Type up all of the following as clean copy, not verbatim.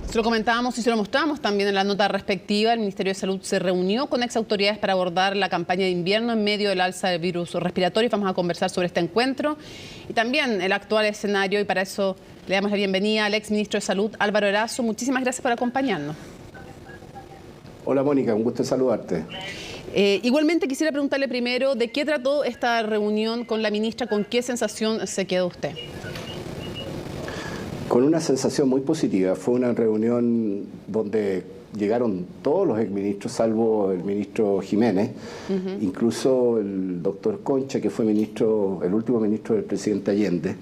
Se lo comentábamos y se lo mostrábamos también en la nota respectiva. El Ministerio de Salud se reunió con exautoridades para abordar la campaña de invierno en medio del alza del virus respiratorio. Vamos a conversar sobre este encuentro y también el actual escenario, y para eso le damos la bienvenida al exministro de Salud, Álvaro Erazo. Muchísimas gracias por acompañarnos. Hola Mónica, un gusto saludarte. Igualmente quisiera preguntarle primero de qué trató esta reunión con la ministra, con qué sensación se quedó usted. Con una sensación muy positiva. Fue una reunión donde llegaron todos los exministros, salvo el ministro Jiménez, incluso el doctor Concha, que fue el último ministro del presidente Allende.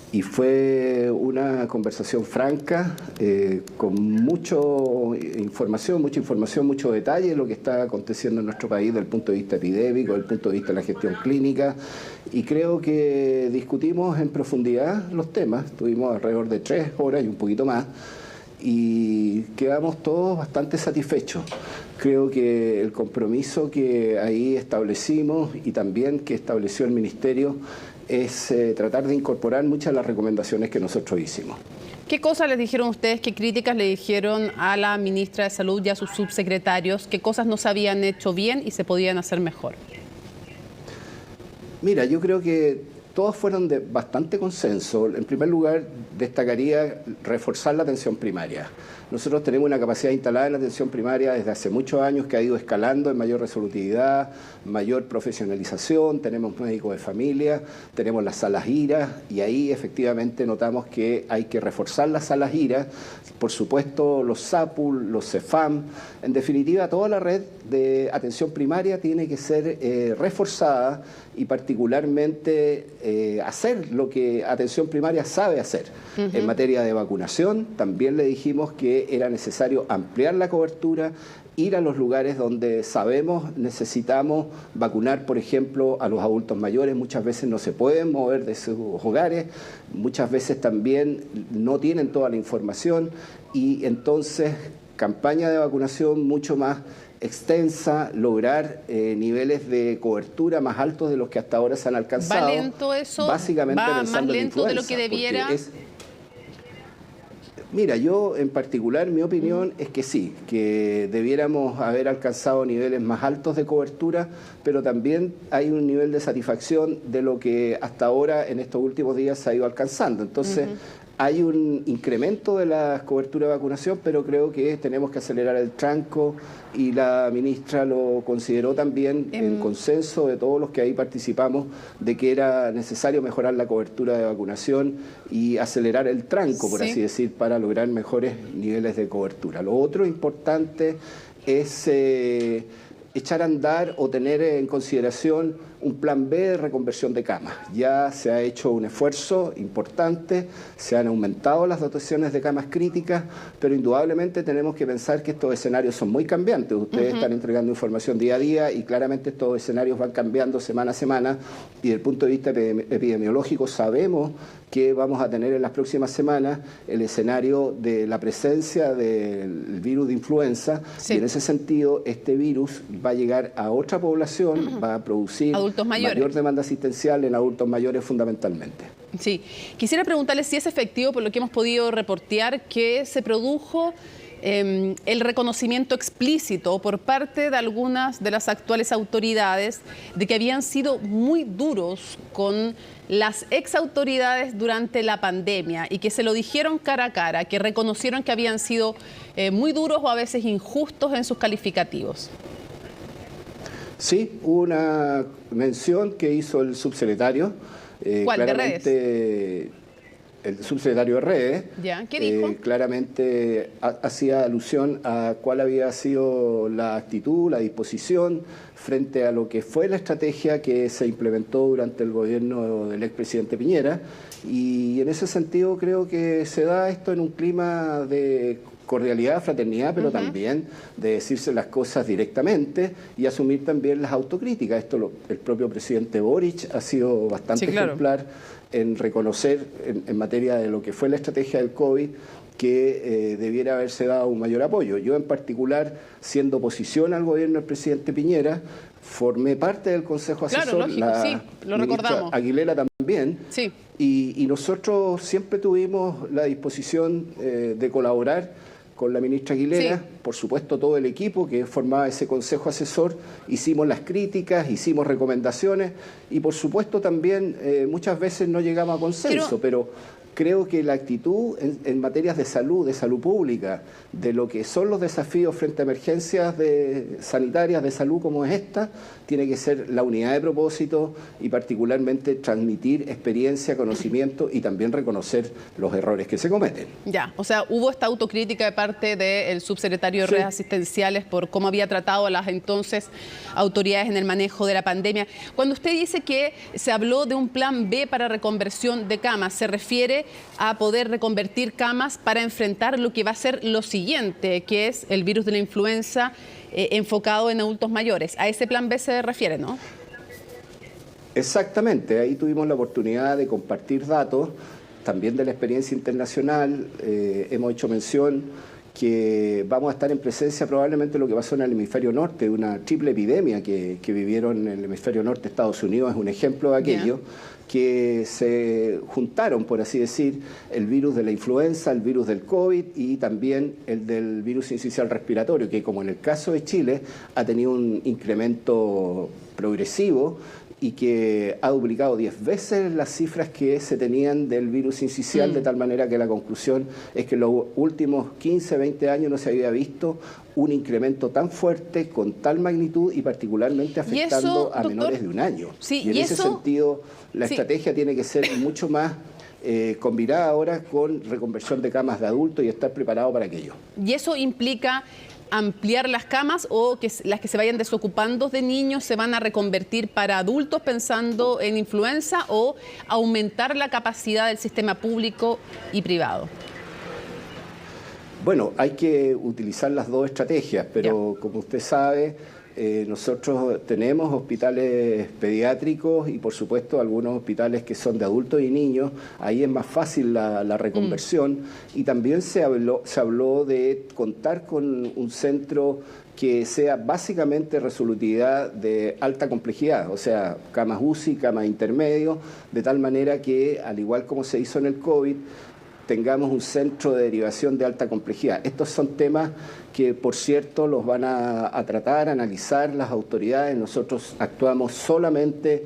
Y fue una conversación franca, con mucha información, mucho detalle de lo que está aconteciendo en nuestro país desde el punto de vista epidémico, desde el punto de vista de la gestión clínica. Y creo que discutimos en profundidad los temas. Tuvimos alrededor de 3 horas y un poquito más. Y quedamos todos bastante satisfechos. Creo que el compromiso que ahí establecimos y también que estableció el Ministerio es tratar de incorporar muchas de las recomendaciones que nosotros hicimos. ¿Qué cosas les dijeron ustedes, qué críticas le dijeron a la ministra de Salud y a sus subsecretarios? ¿Qué cosas no se habían hecho bien y se podían hacer mejor? Mira, yo creo que todos fueron de bastante consenso. En primer lugar, destacaría reforzar la atención primaria. Nosotros tenemos una capacidad instalada en la atención primaria desde hace muchos años que ha ido escalando en mayor resolutividad, mayor profesionalización, tenemos médicos de familia, tenemos las salas IRA y ahí efectivamente notamos que hay que reforzar las salas IRA, por supuesto los SAPUL, los CEFAM, en definitiva toda la red de atención primaria tiene que ser reforzada y particularmente hacer lo que atención primaria sabe hacer. En materia de vacunación también le dijimos que era necesario ampliar la cobertura, ir a los lugares donde sabemos necesitamos vacunar, por ejemplo, a los adultos mayores. Muchas veces no se pueden mover de sus hogares, muchas veces también no tienen toda la información y entonces campaña de vacunación mucho más extensa, lograr niveles de cobertura más altos de los que hasta ahora se han alcanzado. ¿Va lento eso? Básicamente ¿Va más lento de lo que debiera? Mira, yo en particular, mi opinión es que sí, que debiéramos haber alcanzado niveles más altos de cobertura, pero también hay un nivel de satisfacción de lo que hasta ahora en estos últimos días se ha ido alcanzando. Entonces, hay un incremento de la cobertura de vacunación, pero creo que tenemos que acelerar el tranco y la ministra lo consideró también en consenso de todos los que ahí participamos, de que era necesario mejorar la cobertura de vacunación y acelerar el tranco, por así decir, para lograr mejores niveles de cobertura. Lo otro importante es echar a andar o tener en consideración un plan B de reconversión de camas. Ya se ha hecho un esfuerzo importante, se han aumentado las dotaciones de camas críticas, pero indudablemente tenemos que pensar que estos escenarios son muy cambiantes. Ustedes están entregando información día a día y claramente estos escenarios van cambiando semana a semana y desde el punto de vista epidemiológico sabemos que vamos a tener en las próximas semanas el escenario de la presencia del virus de influenza y en ese sentido este virus va a llegar a otra población, va a producir mayor demanda asistencial en adultos mayores fundamentalmente. Sí, quisiera preguntarle si es efectivo, por lo que hemos podido reportear, que se produjo el reconocimiento explícito por parte de algunas de las actuales autoridades de que habían sido muy duros con las exautoridades durante la pandemia y que se lo dijeron cara a cara, que reconocieron que habían sido muy duros o a veces injustos en sus calificativos. Sí, hubo una mención que hizo el subsecretario. ¿Cuál, de redes? El subsecretario de redes. ¿Ya? ¿Qué dijo? Claramente hacía alusión a cuál había sido la actitud, la disposición frente a lo que fue la estrategia que se implementó durante el gobierno del expresidente Piñera. Y en ese sentido creo que se da esto en un clima de cordialidad, fraternidad, pero también de decirse las cosas directamente y asumir también las autocríticas. Esto el propio presidente Boric ha sido bastante ejemplar en reconocer en materia de lo que fue la estrategia del COVID que debiera haberse dado un mayor apoyo. Yo en particular, siendo oposición al gobierno del presidente Piñera, formé parte del Consejo Asesor, la ministra Aguilera también, y nosotros siempre tuvimos la disposición de colaborar con la ministra Aguilera, Sí. por supuesto todo el equipo que formaba ese consejo asesor, hicimos las críticas, hicimos recomendaciones y por supuesto también muchas veces no llegamos a consenso, pero creo que la actitud en materias de salud pública, de lo que son los desafíos frente a emergencias sanitarias de salud como es esta, tiene que ser la unidad de propósito y particularmente transmitir experiencia, conocimiento y también reconocer los errores que se cometen. Ya, o sea, hubo esta autocrítica de parte del subsecretario de Sí. redes asistenciales por cómo había tratado a las entonces autoridades en el manejo de la pandemia. Cuando usted dice que se habló de un plan B para reconversión de camas, ¿se refiere a poder reconvertir camas para enfrentar lo que va a ser lo siguiente, que es el virus de la influenza enfocado en adultos mayores? A ese plan B se refiere, ¿no? Exactamente, ahí tuvimos la oportunidad de compartir datos, también de la experiencia internacional. Hemos hecho mención que vamos a estar en presencia probablemente de lo que pasó en el hemisferio norte, de una triple epidemia que vivieron en el hemisferio norte. Estados Unidos es un ejemplo de aquello, que se juntaron, por así decir, el virus de la influenza, el virus del COVID y también el del virus sincicial respiratorio, que como en el caso de Chile ha tenido un incremento progresivo y que ha duplicado 10 veces las cifras que se tenían del virus sincicial, de tal manera que la conclusión es que en los últimos 15, 20 años no se había visto un incremento tan fuerte, con tal magnitud y particularmente afectando a menores de un año. Sí, y en ese sentido, la estrategia tiene que ser mucho más combinada ahora con reconversión de camas de adultos y estar preparado para aquello. ¿Y eso implica ampliar las camas o que las que se vayan desocupando de niños se van a reconvertir para adultos pensando en influenza, o aumentar la capacidad del sistema público y privado? Bueno, hay que utilizar las dos estrategias, pero como usted sabe, nosotros tenemos hospitales pediátricos y por supuesto algunos hospitales que son de adultos y niños. Ahí es más fácil la reconversión y también se habló de contar con un centro que sea básicamente resolutividad de alta complejidad, o sea, camas UCI, camas intermedio, de tal manera que, al igual como se hizo en el COVID, tengamos un centro de derivación de alta complejidad. Estos son temas que, por cierto, los van a tratar, a analizar las autoridades. Nosotros actuamos solamente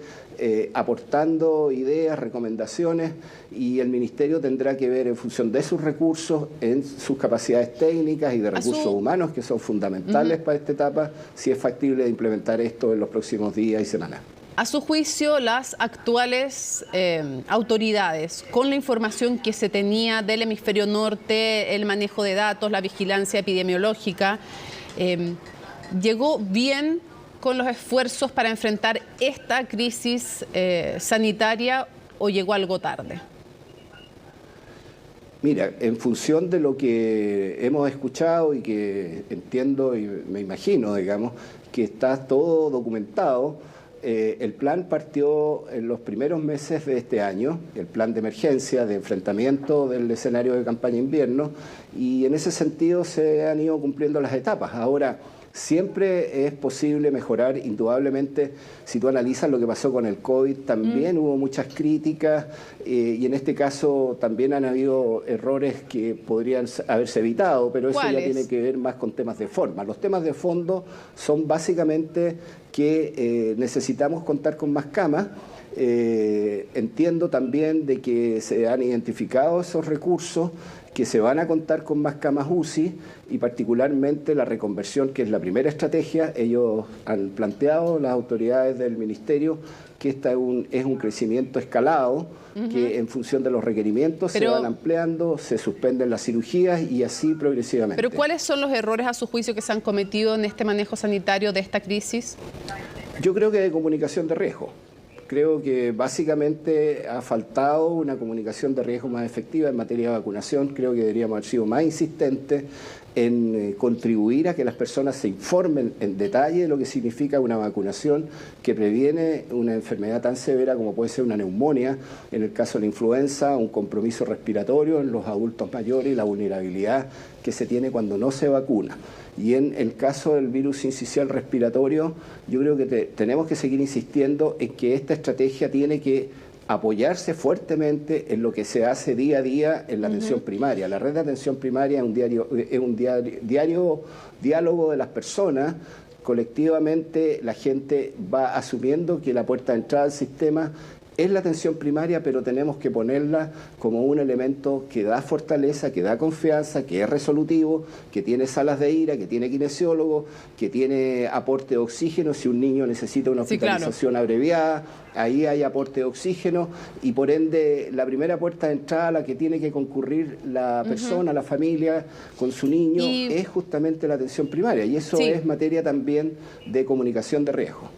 aportando ideas, recomendaciones, y el Ministerio tendrá que ver en función de sus recursos, en sus capacidades técnicas y de recursos humanos, que son fundamentales para esta etapa, si es factible de implementar esto en los próximos días y semanas. A su juicio, las actuales autoridades, con la información que se tenía del hemisferio norte, el manejo de datos, la vigilancia epidemiológica, ¿llegó bien con los esfuerzos para enfrentar esta crisis sanitaria o llegó algo tarde? Mira, en función de lo que hemos escuchado y que entiendo y me imagino, digamos, que está todo documentado. El plan partió en los primeros meses de este año, el plan de emergencia, de enfrentamiento del escenario de campaña invierno, y en ese sentido se han ido cumpliendo las etapas. Ahora, siempre es posible mejorar, indudablemente. Si tú analizas lo que pasó con el COVID, también hubo muchas críticas y en este caso también han habido errores que podrían haberse evitado, pero eso ya tiene que ver más con temas de forma. Los temas de fondo son básicamente que necesitamos contar con más camas. Entiendo también de que se han identificado esos recursos, que se van a contar con más camas UCI y particularmente la reconversión, que es la primera estrategia. Ellos han planteado, las autoridades del Ministerio, que esta es un crecimiento escalado, que en función de los requerimientos se van ampliando, se suspenden las cirugías y así progresivamente. ¿Pero cuáles son los errores a su juicio que se han cometido en este manejo sanitario de esta crisis? Yo creo que de comunicación de riesgo. Creo que básicamente ha faltado una comunicación de riesgo más efectiva en materia de vacunación. Creo que deberíamos haber sido más insistentes en contribuir a que las personas se informen en detalle de lo que significa una vacunación que previene una enfermedad tan severa como puede ser una neumonía, en el caso de la influenza, un compromiso respiratorio en los adultos mayores y la vulnerabilidad que se tiene cuando no se vacuna. Y en el caso del virus sincicial respiratorio, yo creo que tenemos que seguir insistiendo en que esta estrategia tiene que apoyarse fuertemente en lo que se hace día a día en la atención primaria. La red de atención primaria es un diálogo de las personas. Colectivamente la gente va asumiendo que la puerta de entrada al sistema es la atención primaria, pero tenemos que ponerla como un elemento que da fortaleza, que da confianza, que es resolutivo, que tiene salas de ira, que tiene kinesiólogo, que tiene aporte de oxígeno. Si un niño necesita una hospitalización abreviada, ahí hay aporte de oxígeno, y por ende la primera puerta de entrada a la que tiene que concurrir la persona, la familia, con su niño, es justamente la atención primaria, y eso es materia también de comunicación de riesgo.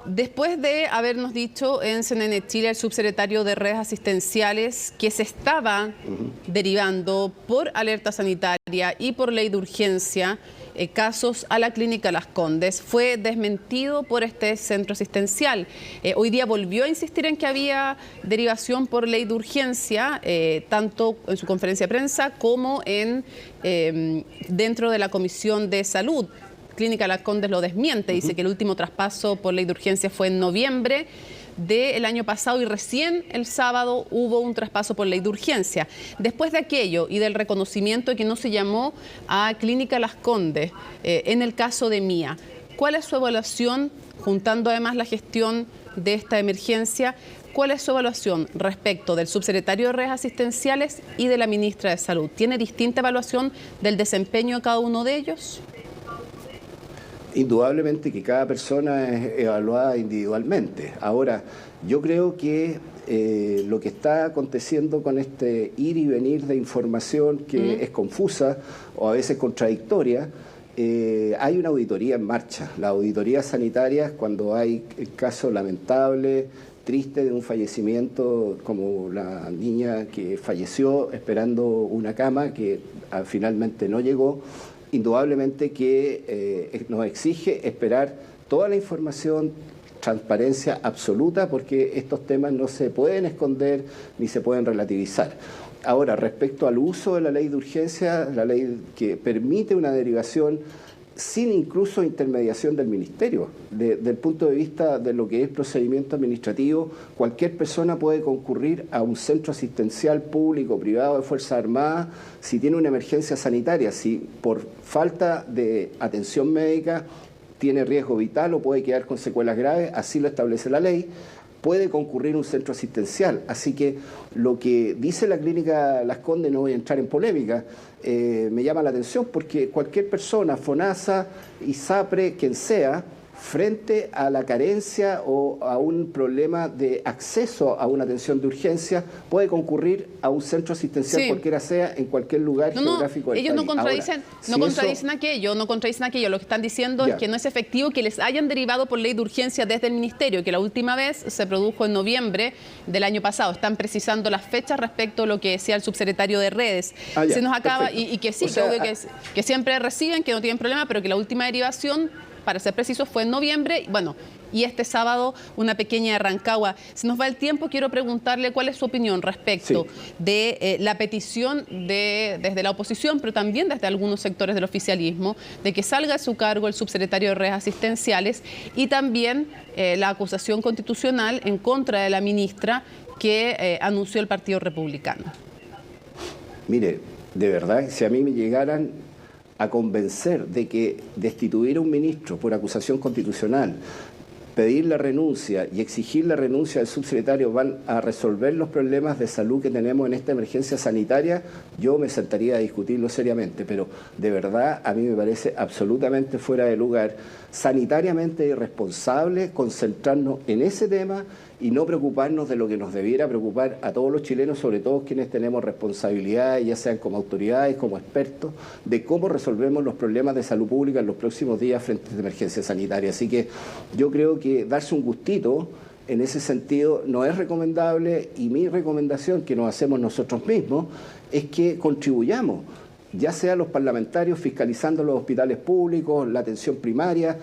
Después de habernos dicho en CNN Chile el subsecretario de redes asistenciales que se estaba derivando por alerta sanitaria y por ley de urgencia casos a la clínica Las Condes, fue desmentido por este centro asistencial. Hoy día volvió a insistir en que había derivación por ley de urgencia, tanto en su conferencia de prensa como dentro de la Comisión de Salud. Clínica Las Condes lo desmiente, dice que el último traspaso por ley de urgencia fue en noviembre del año pasado y recién el sábado hubo un traspaso por ley de urgencia. Después de aquello y del reconocimiento de que no se llamó a Clínica Las Condes en el caso de Mía, ¿cuál es su evaluación, juntando además la gestión de esta emergencia? ¿Cuál es su evaluación respecto del subsecretario de redes asistenciales y de la ministra de Salud? ¿Tiene distinta evaluación del desempeño de cada uno de ellos? Indudablemente que cada persona es evaluada individualmente. Ahora, yo creo que lo que está aconteciendo con este ir y venir de información que es confusa o a veces contradictoria, hay una auditoría en marcha. Las auditorías sanitarias, cuando hay el caso lamentable, triste de un fallecimiento como la niña que falleció esperando una cama que finalmente no llegó, indudablemente que nos exige esperar toda la información, transparencia absoluta, porque estos temas no se pueden esconder ni se pueden relativizar. Ahora, respecto al uso de la ley de urgencia, la ley que permite una derivación sin incluso intermediación del Ministerio. Desde el punto de vista de lo que es procedimiento administrativo, cualquier persona puede concurrir a un centro asistencial público o privado de Fuerzas Armadas si tiene una emergencia sanitaria, si por falta de atención médica tiene riesgo vital o puede quedar con secuelas graves, así lo establece la ley, puede concurrir a un centro asistencial. Así que lo que dice la clínica Las Condes, no voy a entrar en polémica, me llama la atención porque cualquier persona, FONASA, ISAPRE, quien sea, frente a la carencia o a un problema de acceso a una atención de urgencia, puede concurrir a un centro asistencial cualquiera sea, en cualquier lugar geográfico del ellos país. No contradicen, Ahora, no contradicen aquello. Lo que están diciendo es que no es efectivo que les hayan derivado por ley de urgencia desde el Ministerio, que la última vez se produjo en noviembre del año pasado. Están precisando las fechas respecto a lo que decía el subsecretario de redes. Se nos acaba, y que sí, que siempre reciben, que no tienen problema, pero que la última derivación, para ser preciso, fue en noviembre, y este sábado una pequeña de Rancagua. Se nos va el tiempo, quiero preguntarle cuál es su opinión respecto de la petición desde la oposición, pero también desde algunos sectores del oficialismo, de que salga de su cargo el subsecretario de redes asistenciales y también la acusación constitucional en contra de la ministra que anunció el Partido Republicano. Mire, de verdad, si a mí me llegaran a convencer de que destituir a un ministro por acusación constitucional, pedir la renuncia y exigir la renuncia del subsecretario van a resolver los problemas de salud que tenemos en esta emergencia sanitaria, yo me sentaría a discutirlo seriamente, pero de verdad a mí me parece absolutamente fuera de lugar, sanitariamente irresponsable concentrarnos en ese tema y no preocuparnos de lo que nos debiera preocupar a todos los chilenos, sobre todo quienes tenemos responsabilidades, ya sean como autoridades, como expertos, de cómo resolvemos los problemas de salud pública en los próximos días frente a esta emergencia sanitaria. Así que yo creo que darse un gustito en ese sentido no es recomendable, y mi recomendación que nos hacemos nosotros mismos es que contribuyamos, ya sea los parlamentarios fiscalizando los hospitales públicos, la atención primaria,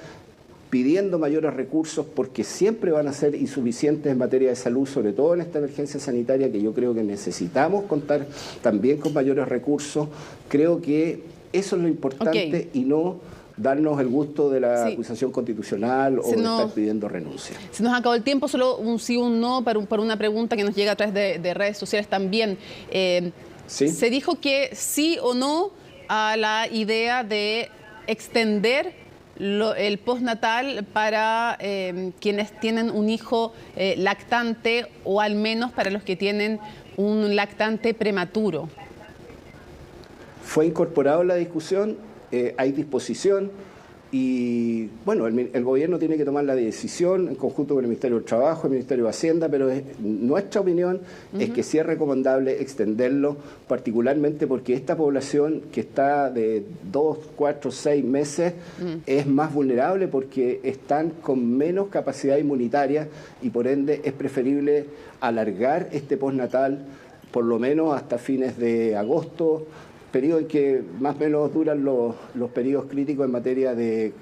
pidiendo mayores recursos, porque siempre van a ser insuficientes en materia de salud, sobre todo en esta emergencia sanitaria, que yo creo que necesitamos contar también con mayores recursos. Creo que eso es lo importante y no darnos el gusto de la Sí. acusación constitucional o de estar pidiendo renuncia. Se nos acabó el tiempo, solo un sí o un no para una pregunta que nos llega a través de redes sociales también. ¿Sí? Se dijo que sí o no a la idea de extender el postnatal para quienes tienen un hijo lactante o al menos para los que tienen un lactante prematuro. Fue incorporado en la discusión, hay disposición y bueno, el gobierno tiene que tomar la decisión en conjunto con el Ministerio del Trabajo, el Ministerio de Hacienda, pero nuestra opinión es que sí es recomendable extenderlo, particularmente porque esta población que está de 2, 4, 6 meses es más vulnerable porque están con menos capacidad inmunitaria y por ende es preferible alargar este postnatal por lo menos hasta fines de agosto, periodo en que más o menos duran los periodos críticos en materia de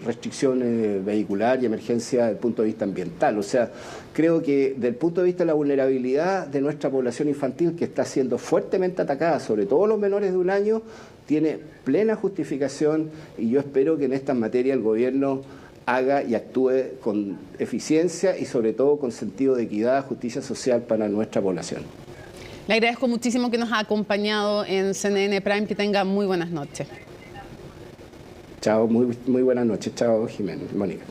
restricción vehicular y emergencia desde el punto de vista ambiental. O sea, creo que desde el punto de vista de la vulnerabilidad de nuestra población infantil, que está siendo fuertemente atacada, sobre todo los menores de 1 año, tiene plena justificación y yo espero que en estas materias el gobierno haga y actúe con eficiencia y sobre todo con sentido de equidad, justicia social para nuestra población. Le agradezco muchísimo que nos ha acompañado en CNN Prime. Que tenga muy buenas noches. Chao, muy buenas noches. Chao, Jiménez, Mónica.